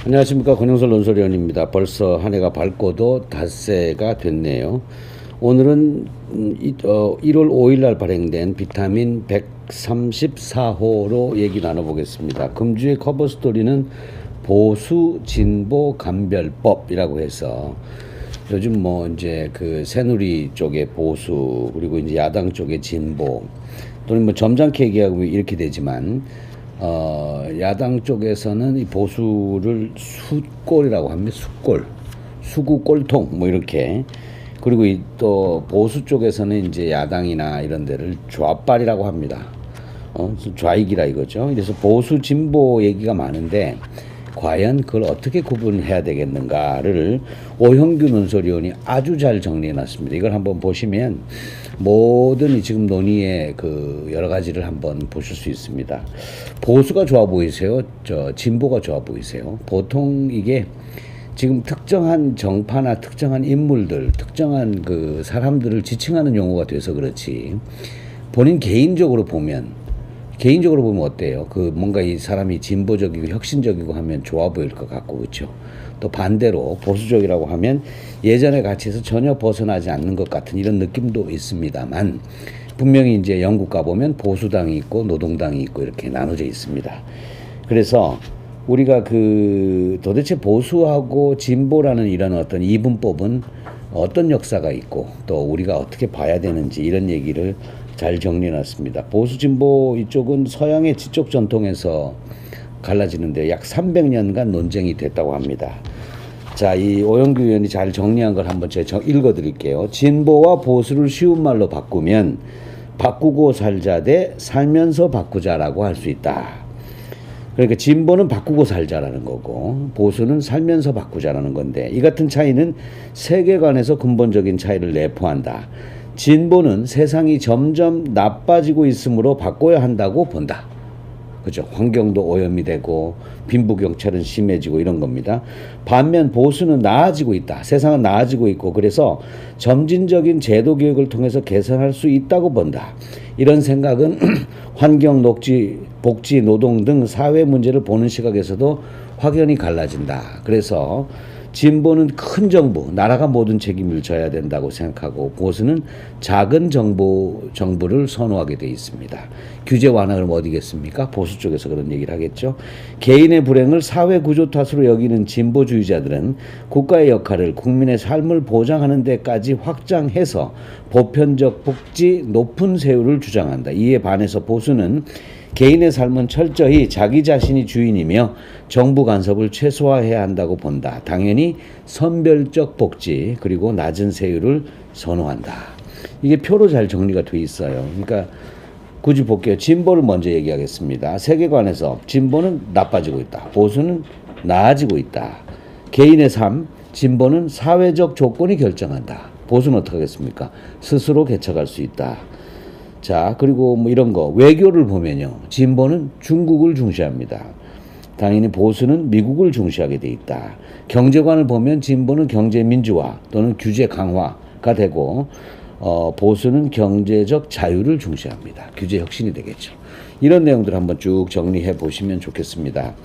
안녕하십니까. 권영설 논설위원입니다. 벌써 한 해가 밝고도 닷새가 됐네요. 오늘은 1월 5일 날 발행된 비타민 134호로 얘기 나눠보겠습니다. 금주의 커버 스토리는 보수 진보 감별법이라고 해서 요즘 뭐 이제 그 새누리 쪽의 보수 그리고 이제 야당 쪽의 진보 또는 뭐 점잖게 얘기하고 이렇게 되지만 야당 쪽에서는 이 보수를 수꼴이라고 합니다. 수꼴, 수구 꼴통 뭐 이렇게. 그리고 또 보수 쪽에서는 이제 야당이나 이런 데를 좌빨이라고 합니다. 좌익이라 이거죠. 그래서 보수 진보 얘기가 많은데 과연 그걸 어떻게 구분해야 되겠는가를 오형규 논설위원이 아주 잘 정리해 놨습니다. 이걸 한번 보시면 모든 지금 논의의 그 여러 가지를 한번 보실 수 있습니다. 보수가 좋아 보이세요? 진보가 좋아 보이세요? 보통 이게 지금 특정한 정파나 특정한 인물들, 특정한 그 사람들을 지칭하는 용어가 돼서 그렇지 본인 개인적으로 보면 어때요? 그 뭔가 이 사람이 진보적이고 혁신적이고 하면 좋아 보일 것 같고 그렇죠. 또 반대로 보수적이라고 하면 예전의 가치에서 전혀 벗어나지 않는 것 같은 이런 느낌도 있습니다만 분명히 이제 영국 가보면 보수당이 있고 노동당이 있고 이렇게 나눠져 있습니다. 그래서 우리가 그 도대체 보수하고 진보라는 이런 어떤 이분법은 어떤 역사가 있고 또 우리가 어떻게 봐야 되는지 이런 얘기를 잘 정리해 놨습니다. 보수 진보 이쪽은 서양의 지적 전통에서 갈라지는데 약 300년간 논쟁이 됐다고 합니다. 자, 이 오영규 의원이 잘 정리한 걸 한번 제가 읽어 드릴게요. 진보와 보수를 쉬운 말로 바꾸면 바꾸고 살자 대 살면서 바꾸자라고 할 수 있다. 그러니까 진보는 바꾸고 살자라는 거고 보수는 살면서 바꾸자라는 건데 이 같은 차이는 세계관에서 근본적인 차이를 내포한다. 진보는 세상이 점점 나빠지고 있으므로 바꿔야 한다고 본다. 그죠? 환경도 오염이 되고 빈부격차는 심해지고 이런 겁니다. 반면 보수는 나아지고 있다. 세상은 나아지고 있고 그래서 점진적인 제도 개혁을 통해서 개선할 수 있다고 본다. 이런 생각은 환경, 녹지, 복지, 노동 등 사회 문제를 보는 시각에서도 확연히 갈라진다. 그래서 진보는 큰 정부, 나라가 모든 책임을 져야 된다고 생각하고 보수는 작은 정부를 선호하게 돼 있습니다. 규제 완화는 어디겠습니까? 보수 쪽에서 그런 얘기를 하겠죠. 개인의 불행을 사회 구조 탓으로 여기는 진보주의자들은 국가의 역할을 국민의 삶을 보장하는 데까지 확장해서 보편적 복지, 높은 세율을 주장한다. 이에 반해서 보수는 개인의 삶은 철저히 자기 자신이 주인이며 정부 간섭을 최소화해야 한다고 본다. 당연히 선별적 복지 그리고 낮은 세율을 선호한다. 이게 표로 잘 정리가 돼 있어요. 그러니까 굳이 볼게요. 진보를 먼저 얘기하겠습니다. 세계관에서 진보는 나빠지고 있다. 보수는 나아지고 있다. 개인의 삶, 진보는 사회적 조건이 결정한다. 보수는 어떻게 하겠습니까? 스스로 개척할 수 있다. 자, 그리고 뭐 이런 거 외교를 보면요. 진보는 중국을 중시합니다. 당연히 보수는 미국을 중시하게 돼 있다. 경제관을 보면 진보는 경제 민주화 또는 규제 강화가 되고 보수는 경제적 자유를 중시합니다. 규제 혁신이 되겠죠. 이런 내용들 한번 쭉 정리해 보시면 좋겠습니다.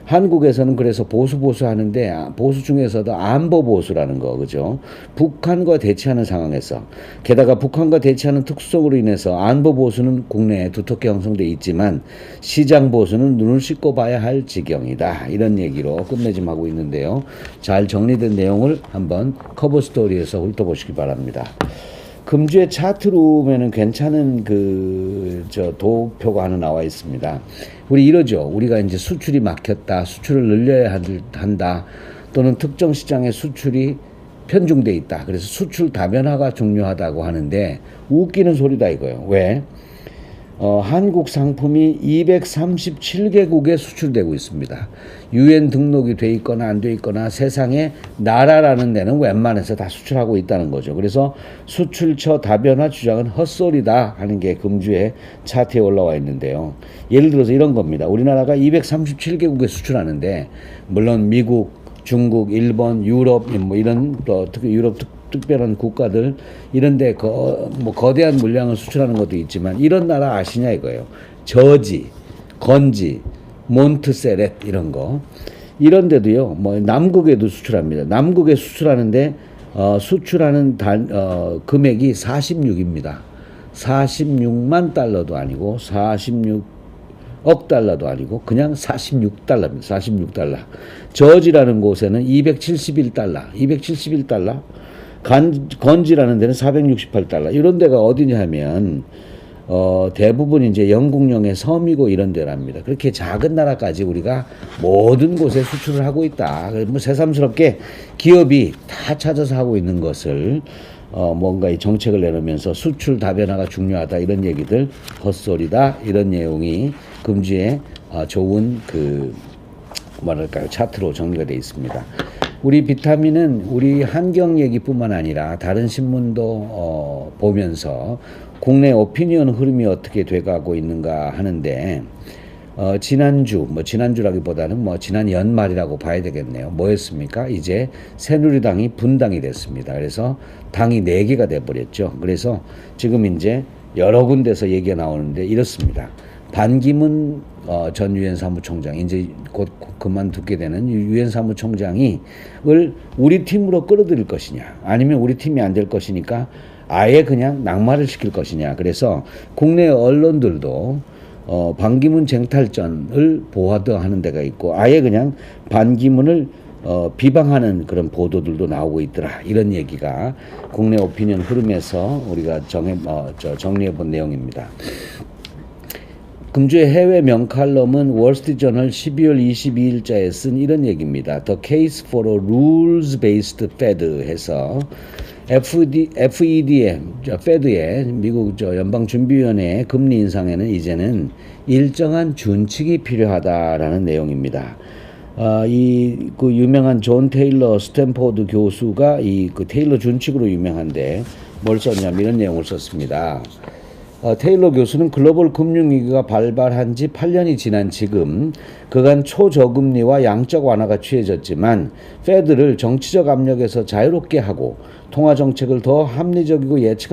한국에서는 그래서 보수 하는데 보수 중에서도 안보 보수라는 거 그죠? 북한과 대치하는 상황에서 게다가 북한과 대치하는 특수성으로 인해서 안보 보수는 국내에 두텁게 형성돼 있지만 시장 보수는 눈을 씻고 봐야 할 지경이다. 이런 얘기로 끝맺음 하고 있는데요. 잘 정리된 내용을 한번 커버 스토리에서 훑어보시기 바랍니다. 금주의 차트로 보면은 괜찮은 도표가 하나 나와 있습니다. 우리 이러죠. 우리가 이제 수출이 막혔다. 수출을 늘려야 한다. 또는 특정 시장의 수출이 편중돼 있다. 그래서 수출 다변화가 중요하다고 하는데 웃기는 소리다 이거예요. 왜? 한국 상품이 237개국에 수출되고 있습니다. UN 등록이 돼 있거나 안 돼 있거나 세상에 나라라는 데는 웬만해서 다 수출하고 있다는 거죠. 그래서 수출처 다변화 주장은 헛소리다 하는 게 금주의 차트에 올라와 있는데요. 예를 들어서 이런 겁니다. 우리나라가 237개국에 수출하는데 물론 미국, 중국, 일본, 유럽 뭐 이런 특히 유럽 특별한 국가들 이런데 거대한 물량을 수출하는 것도 있지만 이런 나라 아시냐 이거예요. 저지, 건지, 몬트세렛 이런 거. 이런 데도요, 뭐 남극에도 수출합니다. 남극에 수출하는데 수출하는 금액이 46입니다. 46만 달러도 아니고 46억 달러도 아니고 그냥 46달러입니다. 46달러. 저지라는 곳에는 271달러, 271달러. 건지라는 데는 468달러. 이런 데가 어디냐 하면 대부분 이제 영국령의 섬이고 이런 데랍니다. 그렇게 작은 나라까지 우리가 모든 곳에 수출을 하고 있다. 뭐 새삼스럽게 기업이 다 찾아서 하고 있는 것을 뭔가 이 정책을 내놓으면서 수출 다변화가 중요하다 이런 얘기들 헛소리다 이런 내용이 금주에 좋은 그 뭐랄까요 차트로 정리가 되어 있습니다. 우리 비타민은 우리 환경 얘기뿐만 아니라 다른 신문도 보면서 국내 오피니언 흐름이 어떻게 돼가고 있는가 하는데 지난주라기보다는 지난 연말이라고 봐야 되겠네요. 뭐였습니까? 이제 새누리당이 분당이 됐습니다. 그래서 당이 4개가 돼버렸죠. 그래서 지금 이제 여러 군데서 얘기가 나오는데 이렇습니다. 반기문 전 유엔 사무총장 이제 곧 그만두게 되는 유엔 사무총장이 우리 팀으로 끌어들일 것이냐 아니면 우리 팀이 안 될 것이니까 아예 그냥 낙마를 시킬 것이냐. 그래서 국내 언론들도 반기문 쟁탈전을 보도하는 데가 있고 아예 그냥 반기문을 비방하는 그런 보도들도 나오고 있더라. 이런 얘기가 국내 오피니언 흐름에서 우리가 정리해 본 내용입니다. 금주의 해외 명칼럼은 월스트리트저널 12월 22일자에 쓴 이런 얘기입니다. The case for a rules-based Fed 해서 Fed의 미국 연방준비위원회의 금리 인상에는 이제는 일정한 준칙이 필요하다라는 내용입니다. 그 유명한 존 테일러 스탠포드 교수가 그 테일러 준칙으로 유명한데 뭘 썼냐면 이런 내용을 썼습니다. 테일러 교수는 글로벌 금융위기가 발발한 지 8년이 지난 지금 그간 초저금리와 양적 완화가 취해졌지만 페드를 정치적 압력에서 자유롭게 하고 통화정책을 더 합리적이고 예측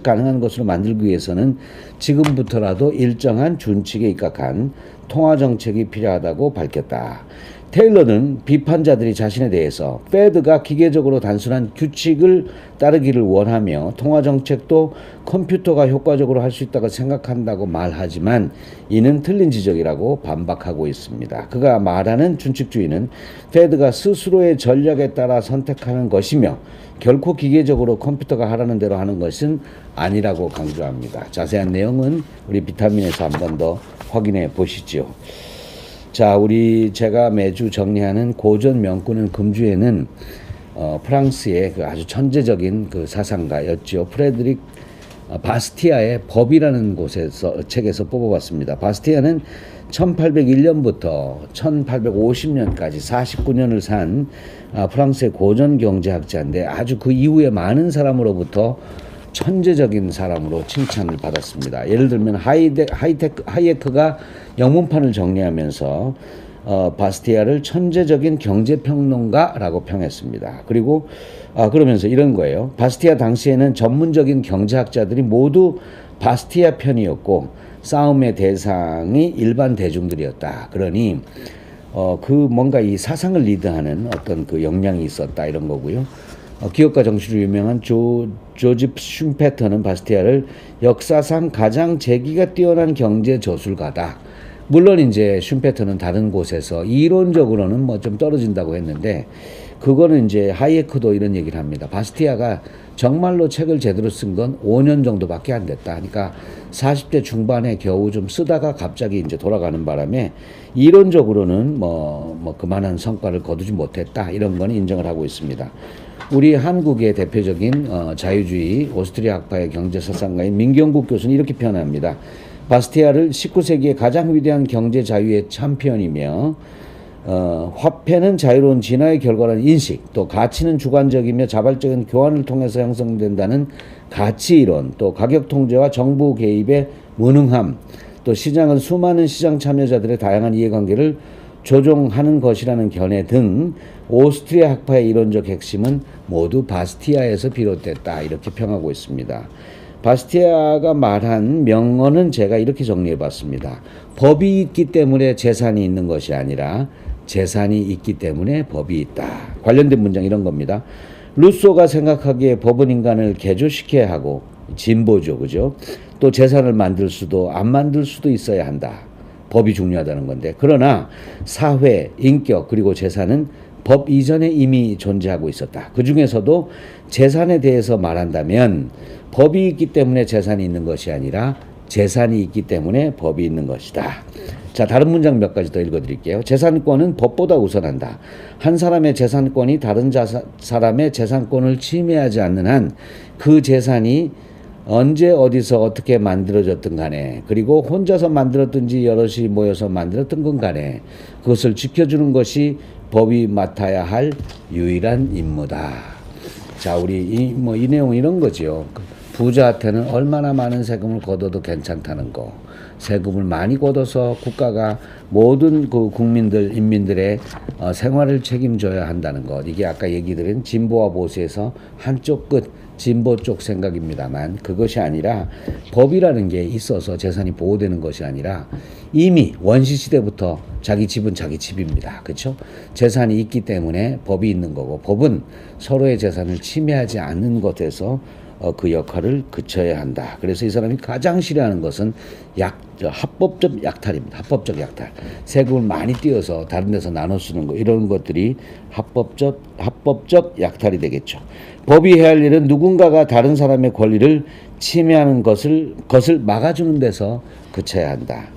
가능한 것으로 만들기 위해서는 지금부터라도 일정한 준칙에 입각한 통화정책이 필요하다고 밝혔다. 테일러는 비판자들이 자신에 대해서 페드가 기계적으로 단순한 규칙을 따르기를 원하며 통화정책도 컴퓨터가 효과적으로 할 수 있다고 생각한다고 말하지만 이는 틀린 지적이라고 반박하고 있습니다. 그가 말하는 준칙주의는 페드가 스스로의 전략에 따라 선택하는 것이며 결코 기계적으로 컴퓨터가 하라는 대로 하는 것은 아니라고 강조합니다. 자세한 내용은 우리 비타민에서 한 번 더 확인해 보시죠. 자, 제가 매주 정리하는 고전 명구는 금주에는 프랑스의 그 아주 천재적인 그 사상가였죠. 프레드릭 바스티아의 법이라는 책에서 뽑아봤습니다. 바스티아는 1801년부터 1850년까지 49년을 산 프랑스의 고전 경제학자인데 아주 그 이후에 많은 사람으로부터 천재적인 사람으로 칭찬을 받았습니다. 예를 들면 하이에크가 영문판을 정리하면서 바스티아를 천재적인 경제평론가라고 평했습니다. 그리고 그러면서 이런 거예요. 바스티아 당시에는 전문적인 경제학자들이 모두 바스티아 편이었고 싸움의 대상이 일반 대중들이었다. 그러니 뭔가 이 사상을 리드하는 어떤 그 역량이 있었다 이런 거고요. 기업가 정치로 유명한 조집 슌페터는 바스티아를 역사상 가장 재기가 뛰어난 경제 저술가다. 물론 이제 슌페터는 다른 곳에서 이론적으로는 좀 떨어진다고 했는데 그거는 이제 하이에크도 이런 얘기를 합니다. 바스티아가 정말로 책을 제대로 쓴 건 5년 정도밖에 안 됐다. 그러니까 40대 중반에 겨우 좀 쓰다가 갑자기 이제 돌아가는 바람에 이론적으로는 그만한 성과를 거두지 못했다. 이런 건 인정을 하고 있습니다. 우리 한국의 대표적인 자유주의 오스트리아 학파의 경제사상가인 민경국 교수는 이렇게 표현합니다. 바스티아를 19세기의 가장 위대한 경제 자유의 챔피언이며 화폐는 자유로운 진화의 결과라는 인식, 또 가치는 주관적이며 자발적인 교환을 통해서 형성된다는 가치이론, 또 가격 통제와 정부 개입의 무능함, 또 시장은 수많은 시장 참여자들의 다양한 이해관계를 조종하는 것이라는 견해 등 오스트리아 학파의 이론적 핵심은 모두 바스티아에서 비롯됐다. 이렇게 평하고 있습니다. 바스티아가 말한 명언은 제가 이렇게 정리해 봤습니다. 법이 있기 때문에 재산이 있는 것이 아니라 재산이 있기 때문에 법이 있다. 관련된 문장 이런 겁니다. 루소가 생각하기에 법은 인간을 개조시켜야 하고 진보죠, 그죠? 또 재산을 만들 수도 안 만들 수도 있어야 한다. 법이 중요하다는 건데, 그러나 사회, 인격 그리고 재산은 법 이전에 이미 존재하고 있었다. 그 중에서도 재산에 대해서 말한다면 법이 있기 때문에 재산이 있는 것이 아니라 재산이 있기 때문에 법이 있는 것이다. 자, 다른 문장 몇 가지 더 읽어드릴게요. 재산권은 법보다 우선한다. 한 사람의 재산권이 다른 사람의 재산권을 침해하지 않는 한 그 재산이 언제 어디서 어떻게 만들어졌든 간에, 그리고 혼자서 만들었든지 여럿이 모여서 만들었던 건 간에 그것을 지켜주는 것이 법이 맡아야 할 유일한 임무다. 자, 우리 이 내용은 이런 거죠. 부자한테는 얼마나 많은 세금을 걷어도 괜찮다는 거. 세금을 많이 걷어서 국가가 모든 그 국민들, 인민들의 생활을 책임져야 한다는 것. 이게 아까 얘기 드린 진보와 보수에서 한쪽 끝, 진보 쪽 생각입니다만, 그것이 아니라 법이라는 게 있어서 재산이 보호되는 것이 아니라 이미 원시시대부터 자기 집은 자기 집입니다. 그렇죠? 재산이 있기 때문에 법이 있는 거고, 법은 서로의 재산을 침해하지 않는 것에서 그 역할을 그쳐야 한다. 그래서 이 사람이 가장 싫어하는 것은 합법적 약탈입니다. 합법적 약탈. 세금을 많이 띄어서 다른 데서 나눠 쓰는 거, 이런 것들이 합법적 약탈이 되겠죠. 법이 해야 할 일은 누군가가 다른 사람의 권리를 침해하는 것을 막아주는 데서 그쳐야 한다.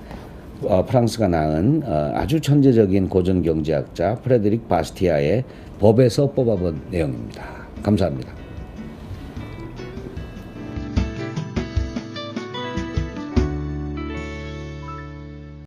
프랑스가 낳은 아주 천재적인 고전경제학자 프레드릭 바스티아의 법에서 뽑아본 내용입니다. 감사합니다.